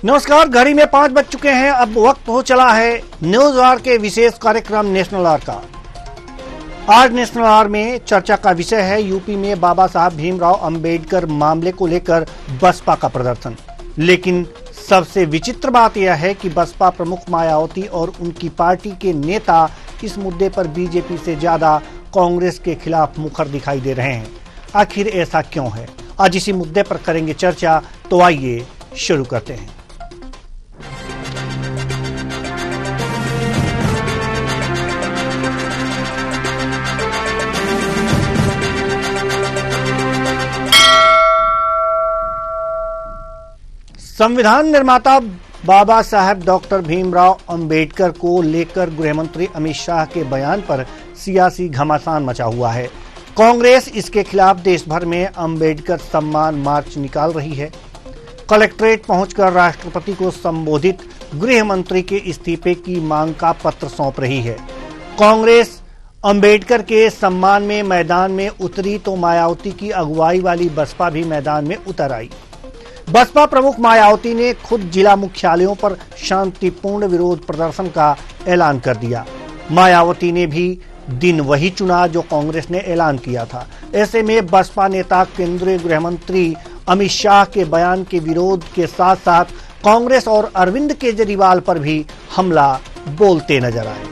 नमस्कार, घड़ी में 5 बज चुके हैं। अब वक्त हो चला है न्यूज आवर के विशेष कार्यक्रम नेशनल आवर का। आज नेशनल आवर में चर्चा का विषय है यूपी में बाबा साहब भीमराव अंबेडकर मामले को लेकर बसपा का प्रदर्शन। लेकिन सबसे विचित्र बात यह है कि बसपा प्रमुख मायावती और उनकी पार्टी के नेता इस मुद्दे पर बीजेपी से ज्यादा कांग्रेस के खिलाफ मुखर दिखाई दे रहे हैं। आखिर ऐसा क्यों है? आज इसी मुद्दे पर करेंगे चर्चा। तो आइए शुरू करते हैं। संविधान निर्माता बाबा साहब डॉक्टर भीमराव अंबेडकर को लेकर गृहमंत्री अमित शाह के बयान पर सियासी घमासान मचा हुआ है। कांग्रेस इसके खिलाफ देश भर में अंबेडकर सम्मान मार्च निकाल रही है। कलेक्ट्रेट पहुंचकर राष्ट्रपति को संबोधित गृह मंत्री के इस्तीफे की मांग का पत्र सौंप रही है। कांग्रेस अंबेडकर के सम्मान में मैदान में उतरी तो मायावती की अगुवाई वाली बसपा भी मैदान में उतर आई। बसपा प्रमुख मायावती ने खुद जिला मुख्यालयों पर शांतिपूर्ण विरोध प्रदर्शन का ऐलान कर दिया। मायावती ने भी दिन वही चुना जो कांग्रेस ने ऐलान किया था। ऐसे में बसपा नेता केंद्रीय गृह मंत्री अमित शाह के बयान के विरोध के साथ साथ कांग्रेस और अरविंद केजरीवाल पर भी हमला बोलते नजर आए।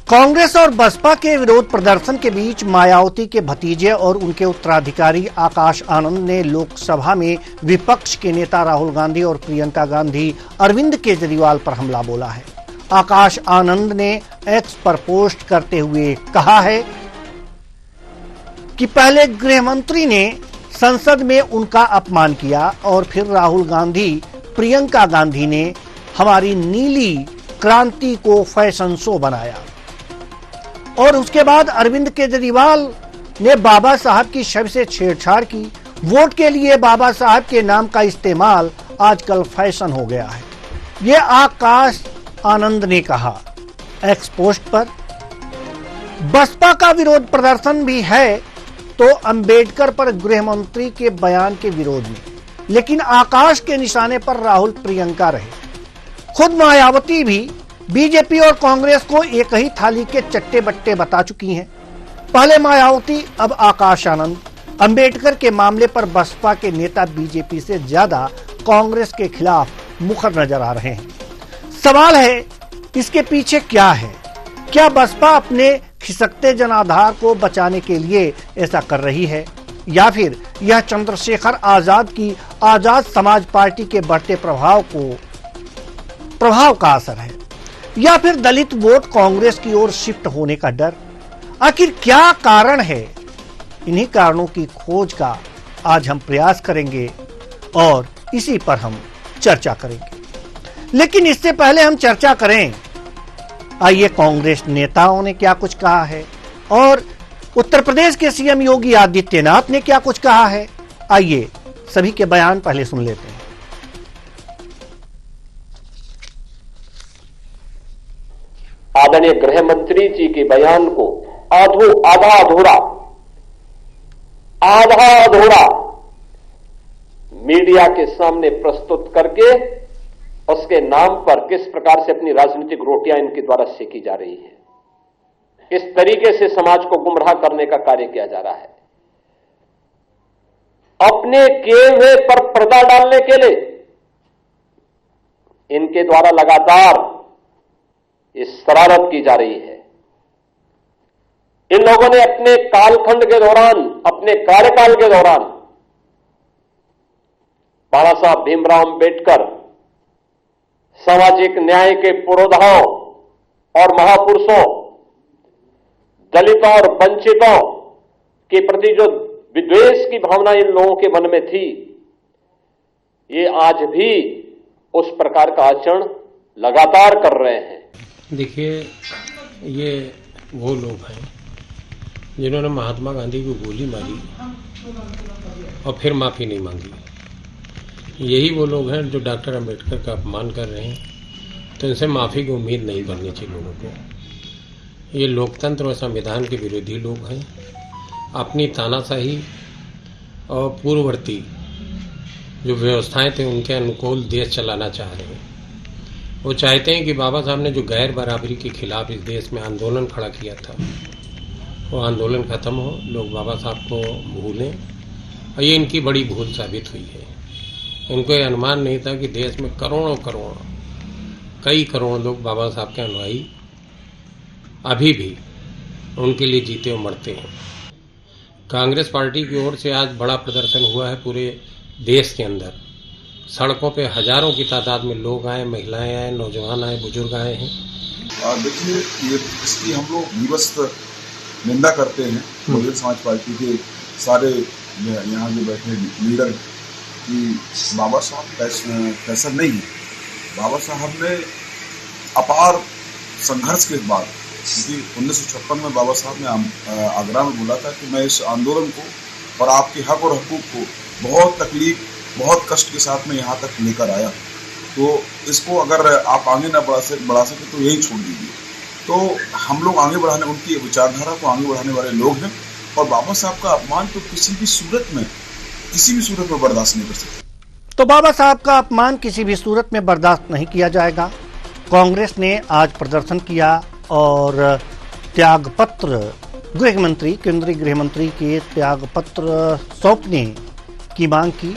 कांग्रेस और बसपा के विरोध प्रदर्शन के बीच मायावती के भतीजे और उनके उत्तराधिकारी आकाश आनंद ने लोकसभा में विपक्ष के नेता राहुल गांधी और प्रियंका गांधी अरविंद केजरीवाल पर हमला बोला है। आकाश आनंद ने एक्स पर पोस्ट करते हुए कहा है कि पहले गृह मंत्री ने संसद में उनका अपमान किया और फिर राहुल गांधी प्रियंका गांधी ने हमारी नीली क्रांति को फैशन शो बनाया और उसके बाद अरविंद केजरीवाल ने बाबा साहब की शव से छेड़छाड़ की। वोट के लिए बाबा साहब के नाम का इस्तेमाल आजकल फैशन हो गया है, ये आकाश आनंद ने कहा एक्स पोस्ट पर। बसपा का विरोध प्रदर्शन भी है तो अंबेडकर पर गृह मंत्री के बयान के विरोध में, लेकिन आकाश के निशाने पर राहुल प्रियंका रहे। खुद मायावती भी बीजेपी और कांग्रेस को एक ही थाली के चट्टे बट्टे बता चुकी हैं। पहले मायावती, अब आकाश आनंद। अंबेडकर के मामले पर बसपा के नेता बीजेपी से ज्यादा कांग्रेस के खिलाफ मुखर नजर आ रहे हैं। सवाल है इसके पीछे क्या है? क्या बसपा अपने खिसकते जनाधार को बचाने के लिए ऐसा कर रही है, या फिर यह चंद्रशेखर आजाद की आजाद समाज पार्टी के बढ़ते प्रभाव का असर है, या फिर दलित वोट कांग्रेस की ओर शिफ्ट होने का डर? आखिर क्या कारण है? इन्हीं कारणों की खोज का आज हम प्रयास करेंगे और इसी पर हम चर्चा करेंगे। लेकिन इससे पहले हम चर्चा करें, आइए कांग्रेस नेताओं ने क्या कुछ कहा है और उत्तर प्रदेश के सीएम योगी आदित्यनाथ ने क्या कुछ कहा है। आइए सभी के बयान पहले सुन लेते हैं। आदरणीय गृह मंत्री जी के बयान को आधा अधूरा मीडिया के सामने प्रस्तुत करके उसके नाम पर किस प्रकार से अपनी राजनीतिक रोटियां इनके द्वारा सेकी जा रही है, किस तरीके से समाज को गुमराह करने का कार्य किया जा रहा है। अपने किए हुए पर पर्दा डालने के लिए इनके द्वारा लगातार इस शरारत की जा रही है। इन लोगों ने अपने कालखंड के दौरान, अपने कार्यकाल के दौरान बाबा साहब भीमराव अंबेडकर सामाजिक न्याय के पुरोधाओं और महापुरुषों, दलितों और वंचितों के प्रति जो विद्वेष की भावना इन लोगों के मन में थी, ये आज भी उस प्रकार का आचरण लगातार कर रहे हैं। देखिए, ये वो लोग हैं जिन्होंने महात्मा गांधी को गोली मारी और फिर माफ़ी नहीं मांगी। यही वो लोग हैं जो डॉक्टर अंबेडकर का अपमान कर रहे हैं तो इनसे माफ़ी की उम्मीद नहीं करनी चाहिए लोगों को। ये लोकतंत्र और संविधान के विरोधी लोग हैं। अपनी तानाशाही और पूर्ववर्ती जो व्यवस्थाएं थी उनके अनुकूल देश चलाना चाह रहे हैं। वो चाहते हैं कि बाबा साहब ने जो गैर बराबरी के खिलाफ इस देश में आंदोलन खड़ा किया था वो आंदोलन खत्म हो, लोग बाबा साहब को भूलें। और ये इनकी बड़ी भूल साबित हुई है। इनको ये अनुमान नहीं था कि देश में कई करोड़ लोग बाबा साहब के अनुयायी अभी भी उनके लिए जीते और मरते हैं। कांग्रेस पार्टी की ओर से आज बड़ा प्रदर्शन हुआ है पूरे देश के अंदर। सड़कों पे हजारों की तादाद में लोग आए, महिलाएं आए, नौजवान आए, बुजुर्ग आए हैं। देखिए, ये इसकी हम लोग विवश निंदा करते हैं बहुजन समाज पार्टी के सारे यहाँ जो बैठे लीडर कि बाबा साहब कैसा नहीं है। बाबा साहब ने अपार संघर्ष के बाद, क्योंकि 1956 में बाबा साहब ने आगरा में बोला था कि मैं इस आंदोलन को और आपके हक और हकूक़ को बहुत तकलीफ, बहुत कष्ट के साथ में यहाँ तक लेकर आया। तो इसको अगर आप आगे न बढ़ा सके तो यही छोड़ दीजिए। तो हम लोग आगे बढ़ाने, उनकी विचारधारा को आगे बढ़ाने वाले लोग हैं और बाबा साहब का अपमान तो किसी भी सूरत में बर्दाश्त नहीं कर सकते। तो बाबा साहब का अपमान किसी भी सूरत में बर्दाश्त नहीं किया जाएगा। कांग्रेस ने आज प्रदर्शन किया और त्यागपत्र केंद्रीय गृह मंत्री के त्यागपत्र सौंपने की मांग की,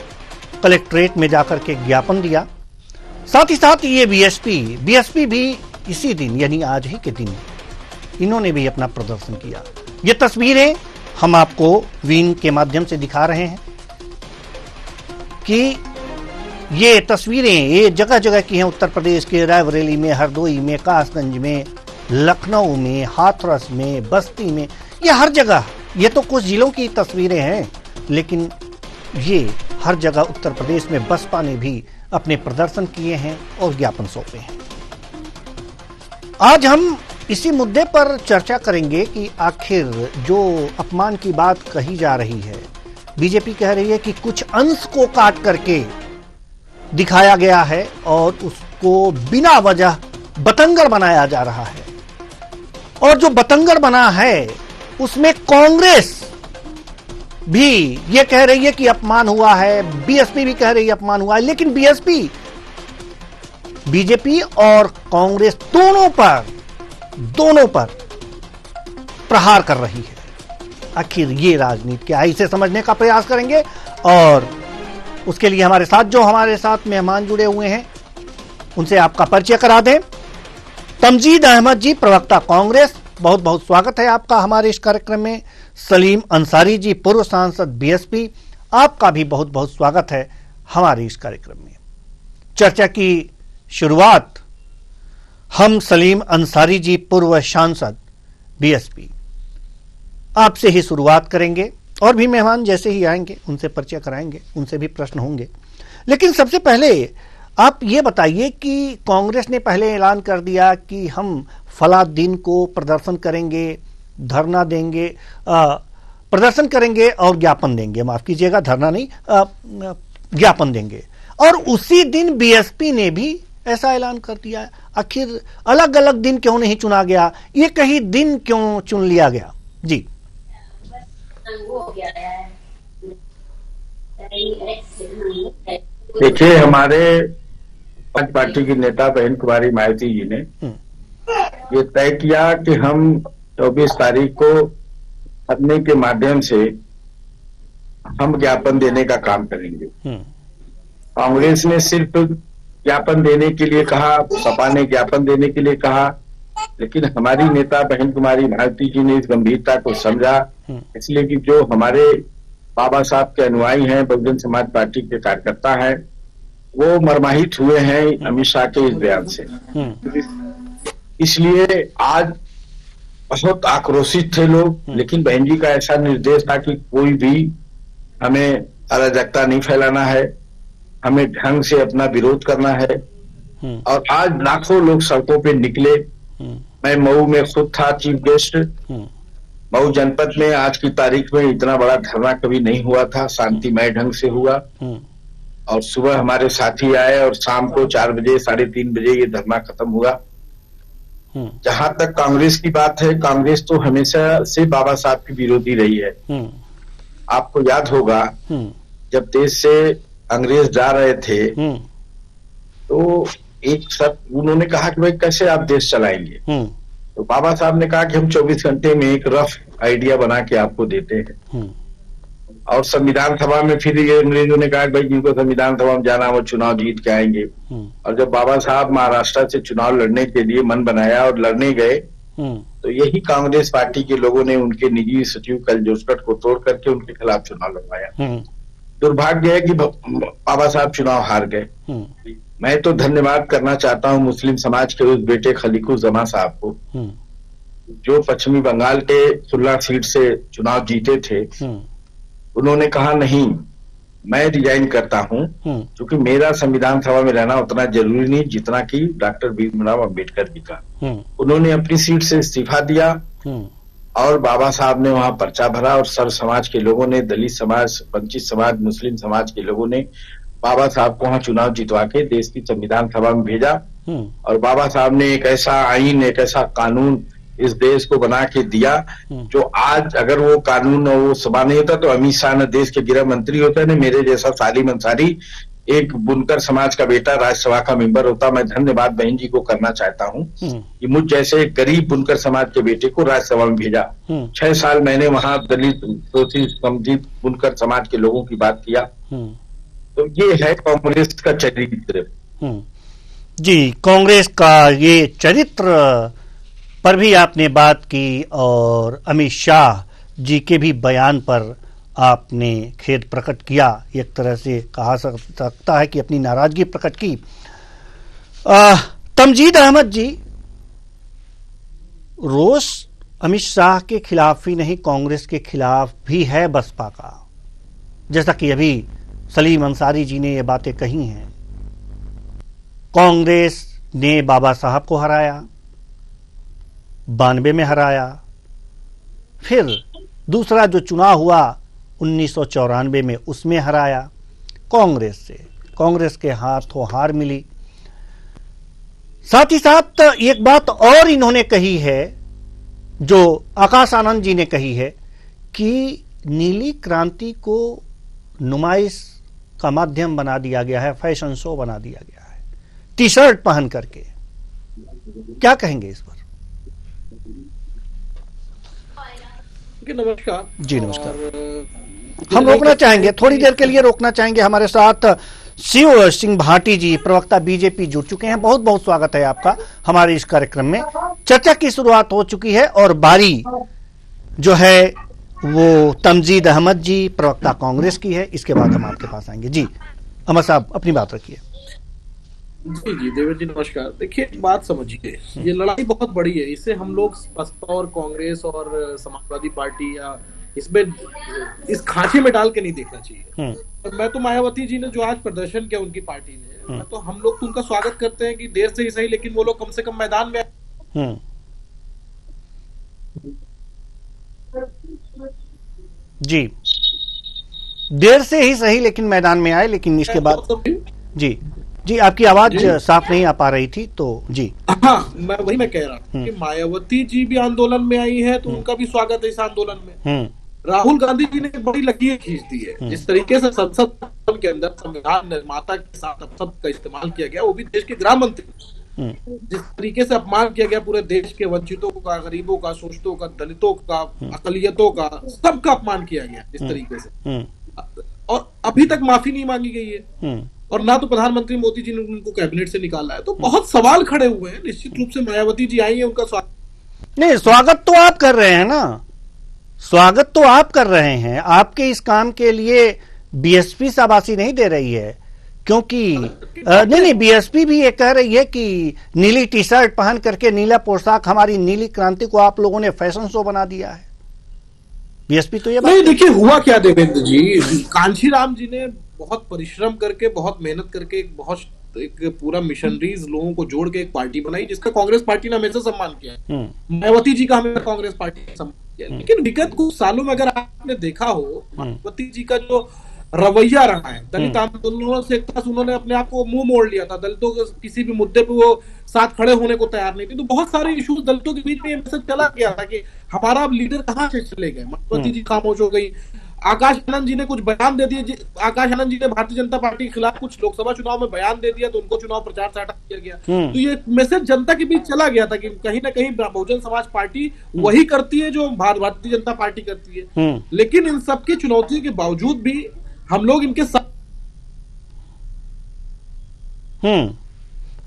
कलेक्ट्रेट में जाकर के ज्ञापन दिया। साथ ही साथ ये बीएसपी भी इसी दिन यानी आज ही के दिन इन्होंने भी अपना प्रदर्शन किया। ये तस्वीरें हम आपको वीन के माध्यम से दिखा रहे हैं कि ये तस्वीरें ये जगह जगह की हैं। उत्तर प्रदेश के रायबरेली में, हरदोई में, कासगंज में, लखनऊ में, हाथरस में, बस्ती में, ये हर जगह। ये तो कुछ जिलों की तस्वीरें हैं, लेकिन ये हर जगह उत्तर प्रदेश में बसपा ने भी अपने प्रदर्शन किए हैं और ज्ञापन सौंपे हैं। आज हम इसी मुद्दे पर चर्चा करेंगे कि आखिर जो अपमान की बात कही जा रही है, बीजेपी कह रही है कि कुछ अंश को काट करके दिखाया गया है और उसको बिना वजह बतंगड़ बनाया जा रहा है। और जो बतंगड़ बना है उसमें कांग्रेस भी ये कह रही है कि अपमान हुआ है, बीएसपी भी कह रही है अपमान हुआ है, लेकिन बीजेपी और कांग्रेस दोनों पर प्रहार कर रही है। आखिर ये राजनीति क्या है, इसे समझने का प्रयास करेंगे। और उसके लिए हमारे साथ मेहमान जुड़े हुए हैं, उनसे आपका परिचय करा दें। तमजीद अहमद जी, प्रवक्ता कांग्रेस, बहुत बहुत स्वागत है आपका हमारे इस कार्यक्रम में। सलीम अंसारी जी, पूर्व सांसद बीएसपी, आपका भी बहुत बहुत स्वागत है हमारे इस कार्यक्रम में। चर्चा की शुरुआत हम सलीम अंसारी जी, पूर्व सांसद बीएसपी, आपसे ही शुरुआत करेंगे और भी मेहमान जैसे ही आएंगे उनसे परिचय कराएंगे, उनसे भी प्रश्न होंगे। लेकिन सबसे पहले आप ये बताइए कि कांग्रेस ने पहले ऐलान कर दिया कि हम फला दिन को प्रदर्शन करेंगे, धरना देंगे, प्रदर्शन करेंगे और ज्ञापन देंगे, माफ कीजिएगा, धरना नहीं, ज्ञापन देंगे। और उसी दिन बीएसपी ने भी ऐसा ऐलान कर दिया। आखिर अलग अलग दिन क्यों नहीं चुना गया, ये कहीं दिन क्यों चुन लिया गया? जी देखिए, हमारे समाज पार्टी की नेता बहन कुमारी मायावती जी ने ये तय किया कि हम 24 तारीख को धरने के माध्यम से हम ज्ञापन देने का काम करेंगे। कांग्रेस ने सिर्फ ज्ञापन देने के लिए कहा, सपा ने ज्ञापन देने के लिए कहा, लेकिन हमारी नेता बहन कुमारी मायावती जी ने इस गंभीरता को समझा। इसलिए कि जो हमारे बाबा साहब के अनुयायी हैं, बहुजन समाज पार्टी के कार्यकर्ता हैं, वो मर्माहित हुए हैं अमित शाह के इस बयान से। इसलिए आज बहुत आक्रोशित थे लोग, लेकिन बहन जी का ऐसा निर्देश था कि कोई भी हमें अराजकता नहीं फैलाना है, हमें ढंग से अपना विरोध करना है। और आज लाखों लोग सड़कों पे निकले। मैं मऊ में खुद था चीफ गेस्ट। मऊ जनपद में आज की तारीख में इतना बड़ा धरना कभी नहीं हुआ था, शांतिमय ढंग से हुआ। और सुबह हमारे साथी आए और शाम को 4 बजे 3:30 बजे ये धरना खत्म हुआ। जहां तक कांग्रेस की बात है, कांग्रेस तो हमेशा से बाबा साहब की विरोधी रही है। आपको याद होगा जब देश से अंग्रेज जा रहे थे तो एक सब उन्होंने कहा कि भाई कैसे आप देश चलाएंगे, तो बाबा साहब ने कहा कि हम 24 घंटे में एक रफ आइडिया बना के आपको देते हैं। और संविधान सभा में फिर ये अंग्रेजों ने कहा कि भाई जिनको संविधान सभा में जाना वो चुनाव जीत के आएंगे। और जब बाबा साहब महाराष्ट्र से चुनाव लड़ने के लिए मन बनाया और लड़ने गए तो यही कांग्रेस पार्टी के लोगों ने उनके निजी सचिव कल जोसकट को तोड़ करके उनके खिलाफ चुनाव लड़वाया। दुर्भाग्य है कि बाबा साहब चुनाव हार गए। मैं तो धन्यवाद करना चाहता हूं मुस्लिम समाज के उस बेटे खलीकुज्जमा साहब को जो पश्चिमी बंगाल के 16 सीट से चुनाव जीते थे। उन्होंने कहा नहीं, मैं रिजाइन करता हूं क्योंकि मेरा संविधान सभा में रहना उतना जरूरी नहीं जितना कि डॉक्टर भीमराव अंबेडकर जी का। उन्होंने अपनी सीट से इस्तीफा दिया और बाबा साहब ने वहां पर्चा भरा और सर्व समाज के लोगों ने, दलित समाज, वंचित समाज, मुस्लिम समाज के लोगों ने बाबा साहब को वहां चुनाव जितवा के देश की संविधान सभा में भेजा। और बाबा साहब ने एक ऐसा आईन, एक ऐसा कानून इस देश को बना के दिया जो आज अगर वो कानून और वो सभा नहीं होता तो अमित शाह न देश के गृह मंत्री होते न मेरे जैसा सालिम अंसारी एक बुनकर समाज का बेटा राज्यसभा का मेंबर होता। मैं धन्यवाद बहन जी को करना चाहता हूं कि मुझ जैसे एक गरीब बुनकर समाज के बेटे को राज्यसभा में भेजा। 6 साल मैंने वहां दलित, शोषित, कमजोर बुनकर समाज के लोगों की बात किया। तो ये है कांग्रेस का चरित्र। जी, कांग्रेस का ये चरित्र पर भी आपने बात की और अमित शाह जी के भी बयान पर आपने खेद प्रकट किया। एक तरह से कहा सकता है कि अपनी नाराजगी प्रकट की। तमजीद अहमद जी, रोष अमित शाह के खिलाफ ही नहीं कांग्रेस के खिलाफ भी है बसपा का, जैसा कि अभी सलीम अंसारी जी ने ये बातें कही हैं। कांग्रेस ने बाबा साहब को हराया, 92 में हराया, फिर दूसरा जो चुनाव हुआ 1994 में उसमें हराया कांग्रेस से। कांग्रेस के हाथों हार मिली। साथ ही साथ एक बात और इन्होंने कही है जो आकाश आनंद जी ने कही है कि नीली क्रांति को नुमाइश का माध्यम बना दिया गया है, फैशन शो बना दिया गया है टी शर्ट पहन करके। क्या कहेंगे इस पर? नमस्कार जी नमस्कार। हम रोकना चाहेंगे, थोड़ी देर के लिए रोकना चाहेंगे। हमारे साथ शिव सिंह भाटी जी, प्रवक्ता बीजेपी, जुड़ चुके हैं। बहुत बहुत स्वागत है आपका हमारे इस कार्यक्रम में। चर्चा की शुरुआत हो चुकी है और बारी जो है वो तमजीद अहमद जी, प्रवक्ता कांग्रेस की है। इसके बाद हम आपके पास आएंगे। जी अहमद साहब, अपनी बात रखिए। जी देवेंद्र जी नमस्कार। देखिए, बात समझिए, ये लड़ाई बहुत बड़ी है। इसे हम लोग बसपा और कांग्रेस और समाजवादी पार्टी या इसमें इस खांचे में डाल के नहीं देखना चाहिए। मैं तो मायावती जी ने जो आज प्रदर्शन किया उनकी पार्टी ने, तो हम लोग तो उनका स्वागत करते हैं कि देर से ही सही लेकिन वो लोग कम से कम मैदान में जी, देर से ही सही लेकिन मैदान में आए। लेकिन इसके बाद जी आपकी आवाज साफ नहीं आ पा रही थी, तो जी हाँ, मैं कह रहा हूँ कि मायावती जी भी आंदोलन में आई है तो उनका भी स्वागत है इस आंदोलन में। राहुल गांधी जी ने बड़ी लकीर खींच दी है। जिस तरीके से संसद के अंदर संविधान निर्माता के साथ अपशब्द का इस्तेमाल किया गया, वो भी देश के गृह मंत्री, जिस तरीके से अपमान किया गया पूरे देश के वंचितों का, गरीबों का, शोषितों का, दलितों का, अकलियतों का, सबका अपमान किया गया इस तरीके से, और अभी तक माफी नहीं मांगी गई है और ना तो प्रधानमंत्री मोदी जी ने उनको कैबिनेट से निकाला है। तो बहुत सवाल खड़े हुए हैं। निश्चित रूप से मायावती जी आई है, उनका स्वागत नहीं, स्वागत तो आप कर रहे हैं ना, स्वागत तो आप कर रहे हैं। आपके इस काम के लिए बीएसपी शाबाशी नहीं दे रही है, क्योंकि नहीं, बीएसपी भी ये कह रही है कि नीली टी शर्ट पहन करके, नीला पोशाक, हमारी नीली क्रांति को आप लोगों ने फैशन शो बना दिया है। बीएसपी तो ये नहीं, देखिए हुआ क्या देवेंद्र जी, कांशीराम जी ने बहुत परिश्रम करके, बहुत मेहनत करके एक पूरा मिशनरीज लोगों को जोड़ के एक पार्टी बनाई जिसका कांग्रेस पार्टी ने हमेशा सम्मान किया। मायावती जी का हमेशा कांग्रेस पार्टी ने सम्मान किया। लेकिन विगत कुछ सालों में अगर आपने देखा हो, मायावती जी का जो रवैया रहा है। दलित आंदोलनों से एक तरह से उन्होंने अपने आप को मुंह मोड़ लिया था, दलितों के किसी भी मुद्दे पे वो साथ खड़े होने को तैयार नहीं थे। तो बहुत सारे इश्यूज दलितों के बीच में ये मैसेज चला गया था कि हमारा लीडर कहाँ से चले गए। मायावती जी खामोश हो गई, आकाश आनंद जी ने कुछ बयान दे दिए, आकाश आनंद जी ने भारतीय जनता पार्टी के खिलाफ कुछ लोकसभा चुनाव में बयान दे दिया तो उनको चुनाव प्रचार से हटा दिया गया। तो ये मैसेज जनता के बीच चला गया था कि कहीं ना कहीं बहुजन समाज पार्टी वही करती है जो भारतीय जनता पार्टी करती है। लेकिन इन सबकी चुनौतियों के बावजूद भी हम लोग इनके साथ।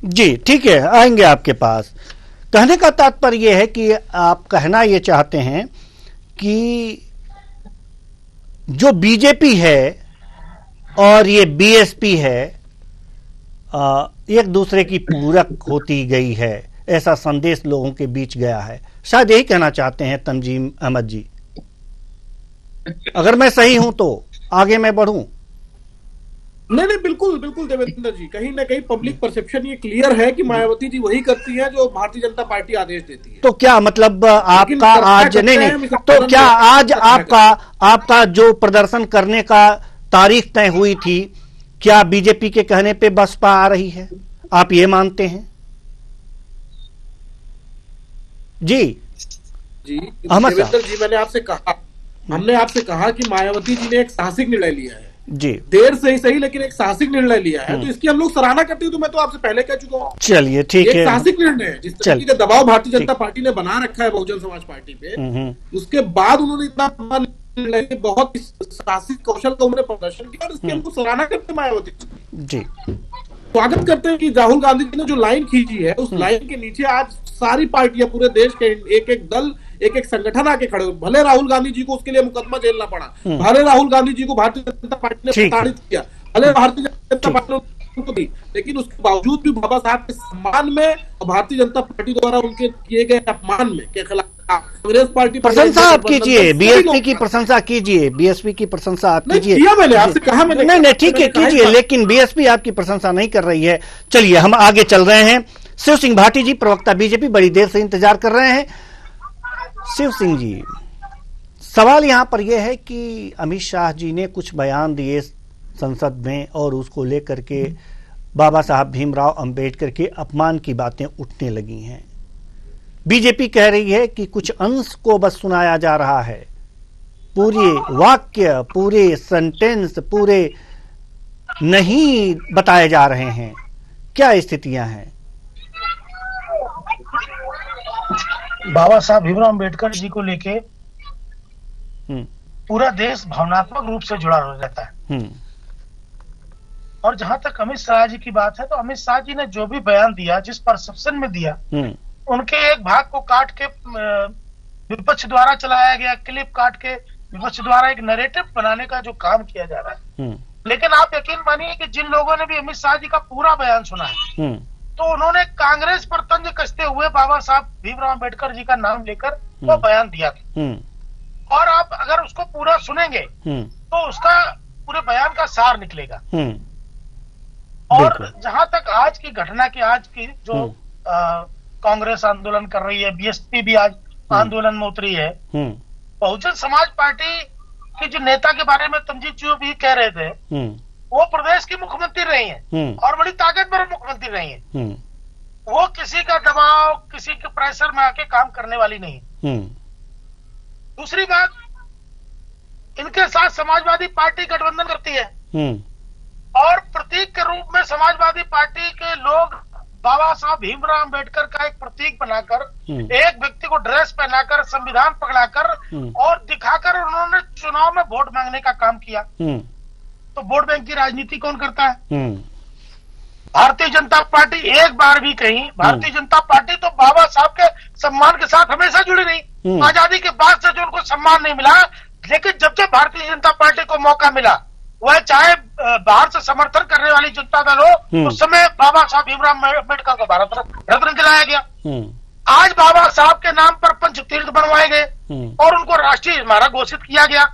जी ठीक है, आएंगे आपके पास। कहने का तात्पर्य यह है कि आप कहना ये चाहते हैं कि जो बीजेपी है और ये बीएसपी है एक दूसरे की पूरक होती गई है, ऐसा संदेश लोगों के बीच गया है। शायद यही कहना चाहते हैं तंजीम अहमद जी। अगर मैं सही हूं तो आगे मैं बढ़ूं। नहीं, बिल्कुल बिल्कुल देवेंद्र जी, कहीं ना कहीं पब्लिक परसेप्शन ये क्लियर है कि मायावती जी वही करती है जो भारतीय जनता पार्टी आदेश देती है। तो क्या मतलब आपका आज नहीं, तो क्या आज आपका जो प्रदर्शन करने का तारीख तय हुई थी, क्या बीजेपी के कहने पे बसपा आ रही है? आप ये मानते हैं? जी देवेंद्र जी, हमने आपसे कहा कि मायावती जी ने एक साहसिक निर्णय लिया है जी, देर से ही सही लेकिन एक साहसिक निर्णय लिया है। तो इसकी हम लोग सराहना करते हैं। तो मैं तो आपसे पहले कह चुका हूँ, चलिए ठीक है, साहसिक निर्णय है। जिस तरीके का दबाव भारतीय जनता पार्टी ने बना रखा है बहुजन समाज पार्टी पे, उसके बाद उन्होंने इतना निर्णय, बहुत साहसिक कौशल का उन्होंने प्रदर्शन किया और इसकी हमको सराहना करते हैं मायावती जी। स्वागत करते हैं कि राहुल गांधी जी ने जो लाइन खींची है, उस लाइन के नीचे आज सारी पार्टियां, पूरे देश के एक एक दल, एक एक संगठन आके खड़े हो। भले राहुल गांधी जी को उसके लिए मुकदमा झेलना पड़ा, भले राहुल गांधी जी को भारतीय जनता पार्टी ने प्रताड़ित किया, भले भारतीय जनता पार्टी ने उनको दी, लेकिन उसके बावजूद भी बाबा साहब के सम्मान में और भारतीय जनता पार्टी द्वारा उनके किए गए अपमान में के खिलाफ कांग्रेस पार्टी प्रशंसा आप कीजिए, बीएसपी की प्रशंसा कीजिए, बीएसपी की प्रशंसा आप कीजिए। मैंने आपसे कहा, नहीं ठीक है कीजिए, लेकिन बीएसपी आपकी प्रशंसा नहीं कर रही है। चलिए हम आगे चल रहे हैं। शिव सिंह भाटी जी, प्रवक्ता बीजेपी, बड़ी देर से इंतजार कर रहे हैं। शिव सिंह जी, सवाल यहां पर यह है कि अमित शाह जी ने कुछ बयान दिए संसद में और उसको लेकर के बाबा साहब भीमराव अंबेडकर के अपमान की बातें उठने लगी हैं। बीजेपी कह रही है कि कुछ अंश को बस सुनाया जा रहा है, पूरे वाक्य, पूरे सेंटेंस, पूरे नहीं बताए जा रहे हैं। क्या स्थितियां हैं? बाबा साहब भीमराव अंबेडकर जी को लेके पूरा देश भावनात्मक रूप से जुड़ा रहता है। और जहां तक अमित शाह जी की बात है, तो अमित शाह जी ने जो भी बयान दिया, जिस परसेप्शन में दिया, उनके एक भाग को काट के विपक्ष द्वारा चलाया गया, क्लिप काट के विपक्ष द्वारा एक नैरेटिव बनाने का जो काम किया जा रहा है। लेकिन आप यकीन मानिए कि जिन लोगों ने भी अमित शाह जी का पूरा बयान सुना है, तो उन्होंने कांग्रेस पर तंज कसते हुए बाबा साहब भीमराव अंबेडकर जी का नाम लेकर वो बयान दिया था। और आप अगर उसको पूरा सुनेंगे तो उसका पूरे बयान का सार निकलेगा। और जहां तक आज की घटना की, आज की जो कांग्रेस आंदोलन कर रही है, बीएसपी भी आज आंदोलन में उतरी है। बहुजन समाज पार्टी के जो नेता के बारे में तंजीब जी भी कह रहे थे, वो प्रदेश की मुख्यमंत्री रही हैं और बड़ी ताकतवर मुख्यमंत्री रही हैं। वो किसी का दबाव, किसी के प्रेशर में आके काम करने वाली नहीं। दूसरी बात, इनके साथ समाजवादी पार्टी गठबंधन करती है और प्रतीक के रूप में समाजवादी पार्टी के लोग बाबा साहब भीमराव अंबेडकर का एक प्रतीक बनाकर, एक व्यक्ति को ड्रेस पहनाकर, संविधान पकड़ाकर और दिखाकर उन्होंने चुनाव में वोट मांगने का काम किया। तो वोट बैंक की राजनीति कौन करता है? भारतीय जनता पार्टी एक बार भी कहीं, भारतीय जनता पार्टी तो बाबा साहब के सम्मान के साथ हमेशा जुड़ी रही। आजादी के बाद से जो उनको सम्मान नहीं मिला, लेकिन जब जब भारतीय जनता पार्टी को मौका मिला, वह चाहे बाहर से समर्थन करने वाली जनता दल हो, उस समय बाबा साहब भीमराव अंबेडकर को भारत रत्न दिलाया गया। आज बाबा साहब के नाम पर पंच तीर्थ बनवाए गए और उनको राष्ट्रीय स्मारक घोषित किया गया।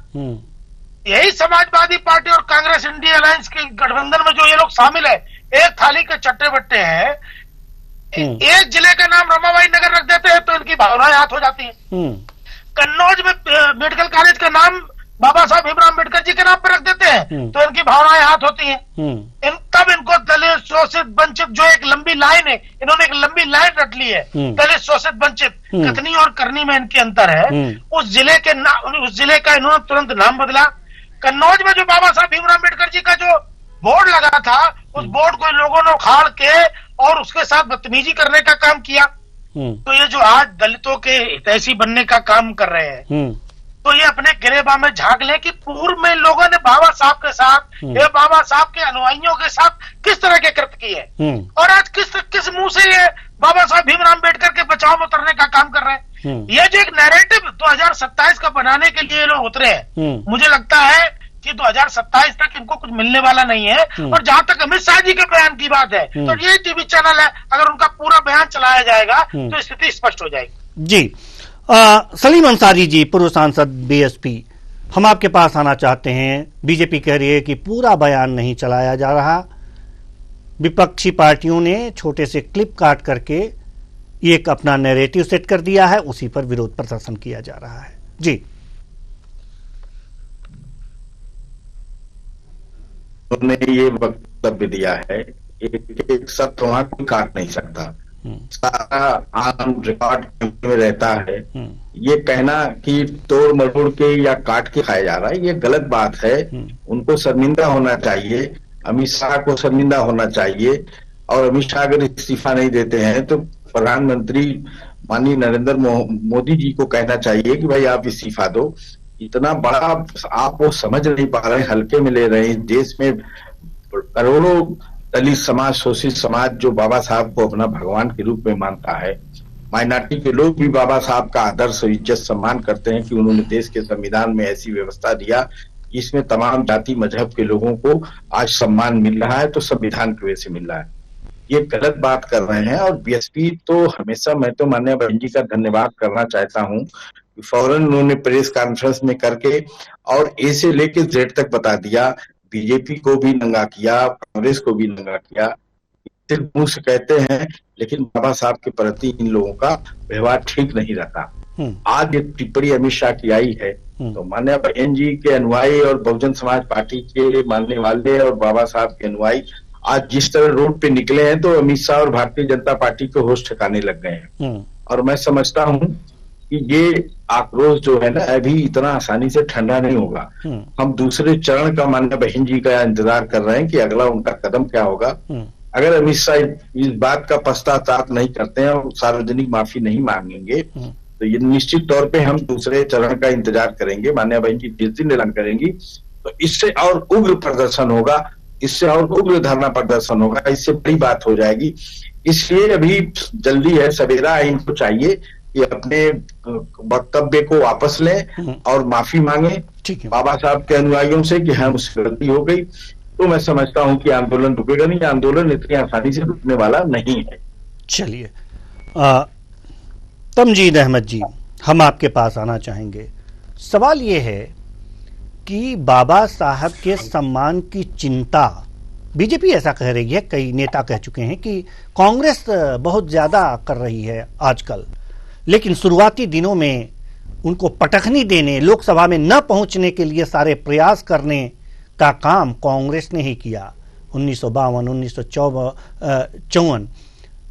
यही समाजवादी पार्टी और कांग्रेस इंडिया अलायंस के गठबंधन में जो ये लोग शामिल है, एक थाली के चट्टे बट्टे हैं। एक जिले का नाम रमाबाई नगर रख देते हैं तो इनकी भावनाएं हाथ हो जाती हैं। कन्नौज में मेडिकल कॉलेज का नाम बाबा साहब भीमराव अम्बेडकर जी के नाम पर रख देते हैं तो इनकी भावनाएं हाथ होती हैं। तब इनको दलित शोषित वंचित जो एक लंबी लाइन है, इन्होंने एक लंबी लाइन रट ली है, दलित शोषित वंचित, कथनी और करनी में इनके अंतर है। उस जिले का इन्होंने तुरंत नाम बदला। कन्नौज में जो बाबा साहब भीमराव अम्बेडकर जी का जो बोर्ड लगा था, उस बोर्ड को इन लोगों ने उखाड़ के और उसके साथ बदतमीजी करने का काम किया। तो ये जो आज दलितों के हितैषी बनने का काम कर रहे हैं, तो ये अपने गिरेबान में झांक ले कि पूर्व में लोगों ने बाबा साहब के साथ या बाबा साहब के अनुयायियों के साथ किस तरह के कृत्य किए और आज किस मुंह से ये बाबा साहब भीमराव अम्बेडकर के बचाव में उतरने का काम कर रहे हैं। ये जो एक नैरेटिव 2027 का बनाने के लिए लोग उतरे हैं, मुझे लगता है कि 2027 तक इनको कुछ मिलने वाला नहीं है। और जहां तक अमित शाह जी के बयान की बात है, तो ये टीवी चैनल है, अगर उनका पूरा बयान चलाया जाएगा तो स्थिति स्पष्ट हो जाएगी। जी सलीम अंसारी जी, पूर्व सांसद बीएसपी, हम आपके पास आना चाहते हैं। बीजेपी कह रही है कि पूरा बयान नहीं चलाया जा रहा, विपक्षी पार्टियों ने छोटे से क्लिप काट करके एक अपना नैरेटिव सेट कर दिया है, उसी पर विरोध प्रदर्शन किया जा रहा है। जी उन्होंने ये वक्तव्य दिया है, एक सत्य वहां कोई काट नहीं सकता, सारा आम रिकॉर्ड में रहता है। ये कहना कि तोड़ मरोड़ के या काट के खाया जा रहा है, ये गलत बात है। उनको शर्मिंदा होना चाहिए, अमित शाह को शर्मिंदा होना चाहिए। और अमित शाह अगर इस्तीफा नहीं देते हैं तो प्रधानमंत्री माननीय नरेंद्र मोदी जी को कहना चाहिए कि भाई आप इस्तीफा दो। इतना बड़ा आप वो समझ नहीं पा रहे, हल्के में ले रहे हैं। देश में करोड़ों दलित समाज, शोषित समाज जो बाबा साहब को अपना भगवान के रूप में मानता है, माइनॉरिटी के लोग भी बाबा साहब का आदर्श इज्जत सम्मान करते हैं कि उन्होंने देश के संविधान में ऐसी व्यवस्था दिया, इसमें तमाम जाति मजहब के लोगों को आज सम्मान मिल रहा है, तो संविधान की वजह से मिल रहा है। ये गलत बात कर रहे हैं। और बीएसपी तो हमेशा, मैं तो माननीय बहन जी का धन्यवाद करना चाहता हूँ, फौरन उन्होंने प्रेस कॉन्फ्रेंस में करके और ए से लेके जेड तक बता दिया, बीजेपी को भी नंगा किया, कांग्रेस को भी नंगा किया। सिर्फ मुंह से कहते हैं, लेकिन बाबा साहब के प्रति इन लोगों का व्यवहार ठीक नहीं रहता। आज ये टिप्पणी अमित शाह की आई है, तो माननीय बहन जी के अनुयायी और बहुजन समाज पार्टी के मानने वाले और बाबा साहब के अनुयायी आज जिस तरह रोड पे निकले हैं, तो अमित शाह और भारतीय जनता पार्टी के होश ठिकाने लग गए हैं। और मैं समझता हूँ कि ये आक्रोश जो है ना, अभी इतना आसानी से ठंडा नहीं होगा। हम दूसरे चरण का माननीय बहन जी का इंतजार कर रहे हैं कि अगला उनका कदम क्या होगा। अगर अमित शाह इस बात का पश्चाताप नहीं करते हैं और सार्वजनिक माफी नहीं मांगेंगे, तो ये निश्चित तौर पे हम दूसरे चरण का इंतजार करेंगे। माननीय बहन जी जिस दिन ऐलान करेंगी, तो इससे और उग्र प्रदर्शन होगा, इससे और उग्र धरना प्रदर्शन होगा, इससे बड़ी बात हो जाएगी। इसलिए अभी जल्दी है, सवेरा है, इनको चाहिए कि अपने वक्तव्य को वापस लें और माफी मांगे बाबा साहब के अनुयायियों से कि हाँ मुझसे गलती हो गई। तो मैं समझता हूं कि आंदोलन रुकेगा नहीं, आंदोलन इतनी आसानी से रुकने वाला नहीं है। चलिए तमजीद अहमद जी, हम आपके पास आना चाहेंगे। सवाल ये है कि बाबा साहब के सम्मान की चिंता, बीजेपी ऐसा कह रही है, कई नेता कह चुके हैं कि कांग्रेस बहुत ज्यादा कर रही है आजकल, लेकिन शुरुआती दिनों में उनको पटखनी देने, लोकसभा में न पहुंचने के लिए सारे प्रयास करने का काम कांग्रेस ने ही किया। 1952, 1954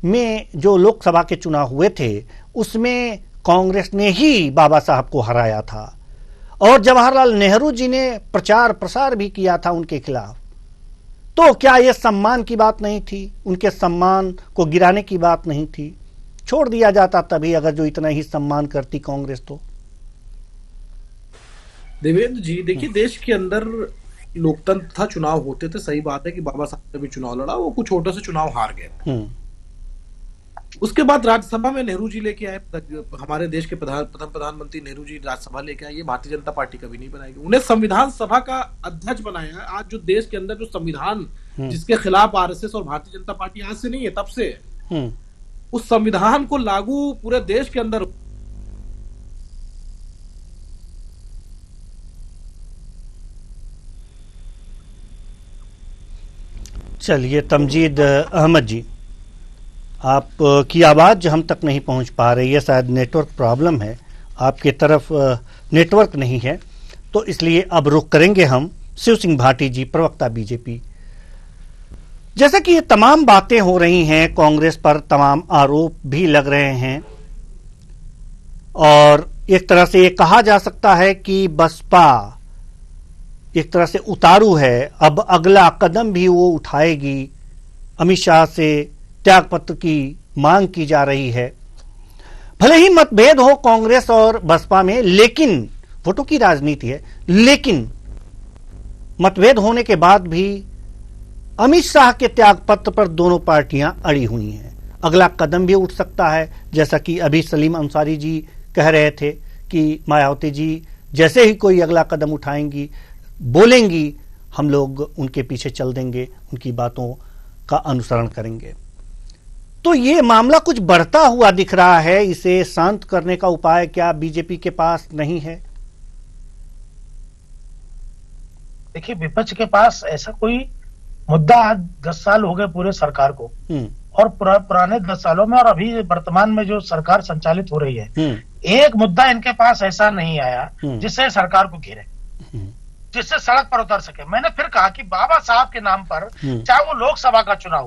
में जो लोकसभा के चुनाव हुए थे, उसमें कांग्रेस ने ही बाबा साहब को हराया था और जवाहरलाल नेहरू जी ने प्रचार प्रसार भी किया था उनके खिलाफ। तो क्या यह सम्मान की बात नहीं थी? उनके सम्मान को गिराने की बात नहीं थी? छोड़ दिया जाता तभी, अगर जो इतना ही सम्मान करती कांग्रेस तो। देवेंद्र जी देखिए, देश के अंदर लोकतंत्र था, चुनाव होते थे, सही बात है कि बाबा साहब ने भी चुनाव लड़ा, वो कुछ छोटे से चुनाव हार गए। उसके बाद राज्यसभा में नेहरू जी लेके आए, हमारे देश के प्रथम प्रधानमंत्री नेहरू जी राज्यसभा लेके आए। ये भारतीय जनता पार्टी कभी नहीं बनाएगी। उन्हें संविधान सभा का अध्यक्ष बनाया है। आज जो देश के अंदर जो संविधान जिसके खिलाफ आरएसएस और भारतीय जनता पार्टी आज से नहीं है, तब से उस संविधान को लागू पूरे देश के अंदर। चलिए तमजीद अहमद जी, आप की आवाज हम तक नहीं पहुंच पा रही है, शायद नेटवर्क प्रॉब्लम है, आपके तरफ नेटवर्क नहीं है। तो इसलिए अब रुख करेंगे हम शिव सिंह भाटी जी, प्रवक्ता बीजेपी। जैसा कि ये तमाम बातें हो रही हैं, कांग्रेस पर तमाम आरोप भी लग रहे हैं और एक तरह से ये कहा जा सकता है कि बसपा एक तरह से उतारू है। अब अगला कदम भी वो उठाएगी। अमित शाह से त्यागपत्र की मांग की जा रही है। भले ही मतभेद हो कांग्रेस और बसपा में, लेकिन वोटों की राजनीति है, लेकिन मतभेद होने के बाद भी अमित शाह के त्यागपत्र पर दोनों पार्टियां अड़ी हुई हैं। अगला कदम भी उठ सकता है, जैसा कि अभी सलीम अंसारी जी कह रहे थे कि मायावती जी जैसे ही कोई अगला कदम उठाएंगी, बोलेंगी, हम लोग उनके पीछे चल देंगे, उनकी बातों का अनुसरण करेंगे। तो ये मामला कुछ बढ़ता हुआ दिख रहा है। इसे शांत करने का उपाय क्या बीजेपी के पास नहीं है? देखिए, विपक्ष के पास ऐसा कोई मुद्दा, आज 10 साल हो गए पूरे सरकार को, और पुराने 10 सालों में और अभी वर्तमान में जो सरकार संचालित हो रही है, एक मुद्दा इनके पास ऐसा नहीं आया जिससे सरकार को घेरे, जिससे सड़क पर उतर सके। मैंने फिर कहा कि बाबा साहब के नाम पर, चाहे वो लोकसभा का चुनाव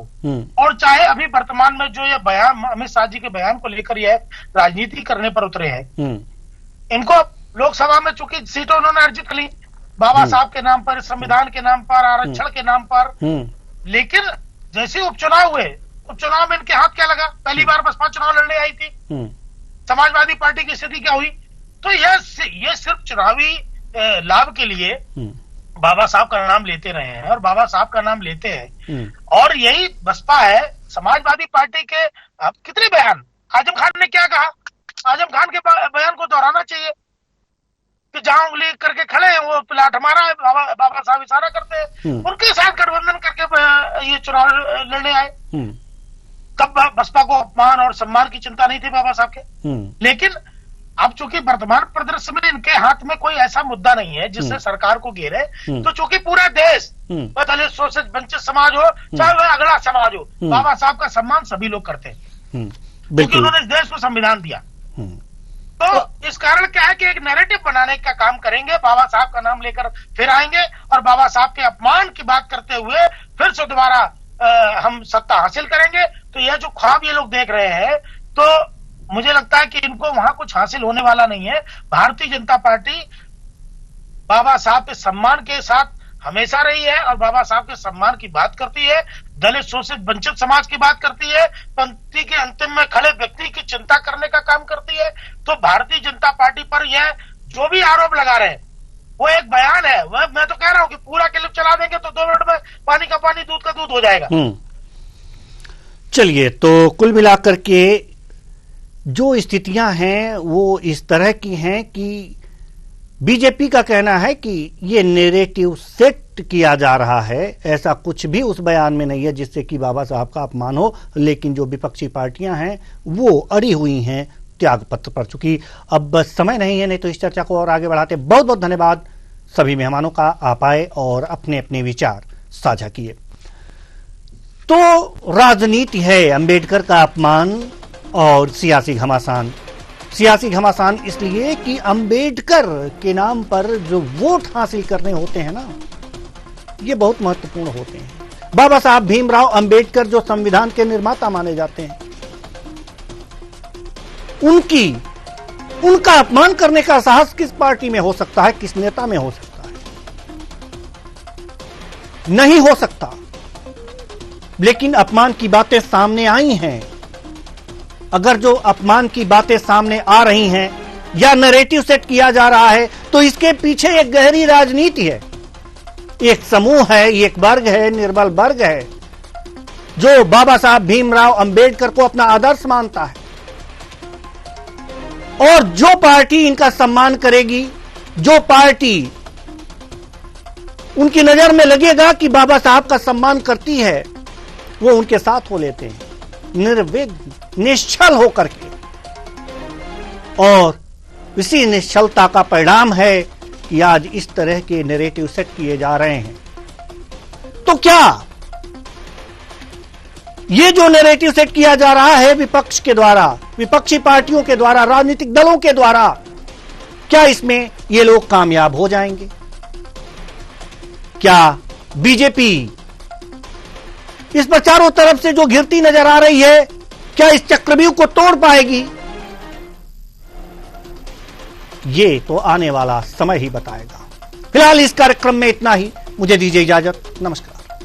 और चाहे अभी वर्तमान में जो ये बयान, अमित शाह जी के बयान को लेकर ये राजनीति करने पर उतरे हैं, इनको लोकसभा में चूंकि सीटें उन्होंने अर्जित कर ली बाबा साहब के नाम पर, संविधान के नाम पर, आरक्षण के नाम पर, लेकिन जैसे उपचुनाव हुए, उपचुनाव में इनके हाथ क्या लगा? पहली बार बसपा चुनाव लड़ने आई थी, समाजवादी पार्टी की स्थिति क्या हुई? तो ये सिर्फ चुनावी लाभ के लिए बाबा साहब का नाम लेते रहे हैं और बाबा साहब का नाम लेते हैं। और यही बसपा है। समाजवादी पार्टी के कितने बयान, आजम खान ने क्या कहा? आजम खान के बयान को दोहराना चाहिए कि जहां उंगली करके खड़े हैं वो प्लाट हमारा है, बाबा साहब इशारा करते हैं, उनके साथ गठबंधन करके ये चुनाव लड़ने आए। कब बसपा को अपमान और सम्मान की चिंता नहीं थी बाबा साहब के? लेकिन अब चूंकि वर्तमान परिदृश्य में इनके हाथ में कोई ऐसा मुद्दा नहीं है जिससे सरकार को घेरे, तो चूंकि पूरा देश, दलित शोषित वंचित समाज हो चाहे वह अगला समाज हो, बाबा साहब का सम्मान सभी लोग करते हैं क्योंकि उन्होंने इस देश को संविधान दिया। तो इस कारण क्या है कि एक नैरेटिव बनाने का काम करेंगे, बाबा साहब का नाम लेकर फिर आएंगे और बाबा साहब के अपमान की बात करते हुए फिर से दोबारा हम सत्ता हासिल करेंगे। तो यह जो ख्वाब ये लोग देख रहे हैं, तो मुझे लगता है कि इनको वहां कुछ हासिल होने वाला नहीं है। भारतीय जनता पार्टी बाबा साहब के सम्मान के साथ हमेशा रही है और बाबा साहब के सम्मान की बात करती है, दलित शोषित वंचित समाज की बात करती है, पंक्ति के अंतिम में खड़े व्यक्ति की चिंता करने का काम करती है। तो भारतीय जनता पार्टी पर यह जो भी आरोप लगा रहे हैं वो एक बयान है। वह मैं तो कह रहा हूं कि पूरा क्लिप चला देंगे तो 2 मिनट में पानी का पानी, दूध का दूध हो जाएगा। चलिए, तो कुल मिलाकर के जो स्थितियां हैं वो इस तरह की हैं कि बीजेपी का कहना है कि ये नैरेटिव सेट किया जा रहा है। ऐसा कुछ भी उस बयान में नहीं है जिससे कि बाबा साहब का अपमान हो, लेकिन जो विपक्षी पार्टियां हैं वो अड़ी हुई हैं त्यागपत्र पर। चूंकि अब समय नहीं है, नहीं तो इस चर्चा को और आगे बढ़ाते। बहुत बहुत धन्यवाद सभी मेहमानों का, आप आए और अपने अपने विचार साझा किए। तो राजनीति है अंबेडकर का अपमान और सियासी घमासान। सियासी घमासान इसलिए कि अंबेडकर के नाम पर जो वोट हासिल करने होते हैं ना, ये बहुत महत्वपूर्ण होते हैं। बाबा साहब भीमराव अंबेडकर जो संविधान के निर्माता माने जाते हैं, उनका अपमान करने का साहस किस पार्टी में हो सकता है, किस नेता में हो सकता है? नहीं हो सकता। लेकिन अपमान की बातें सामने आई हैं। अगर जो अपमान की बातें सामने आ रही हैं या नैरेटिव सेट किया जा रहा है, तो इसके पीछे एक गहरी राजनीति है। एक समूह है, एक वर्ग है, निर्बल वर्ग है, जो बाबा साहब भीमराव अंबेडकर को अपना आदर्श मानता है। और जो पार्टी इनका सम्मान करेगी, जो पार्टी उनकी नजर में लगेगा कि बाबा साहब का सम्मान करती है, वो उनके साथ हो लेते हैं, निर्विघ्न, निश्चल होकर के। और इसी निश्चलता का परिणाम है कि आज इस तरह के नैरेटिव सेट किए जा रहे हैं। तो क्या ये जो नैरेटिव सेट किया जा रहा है विपक्ष के द्वारा, विपक्षी पार्टियों के द्वारा, राजनीतिक दलों के द्वारा, क्या इसमें ये लोग कामयाब हो जाएंगे? क्या बीजेपी इस पर चारों तरफ से जो घिरती नजर आ रही है, क्या इस चक्रव्यूह को तोड़ पाएगी? ये तो आने वाला समय ही बताएगा। फिलहाल इस कार्यक्रम में इतना ही। मुझे दीजिए इजाजत। नमस्कार।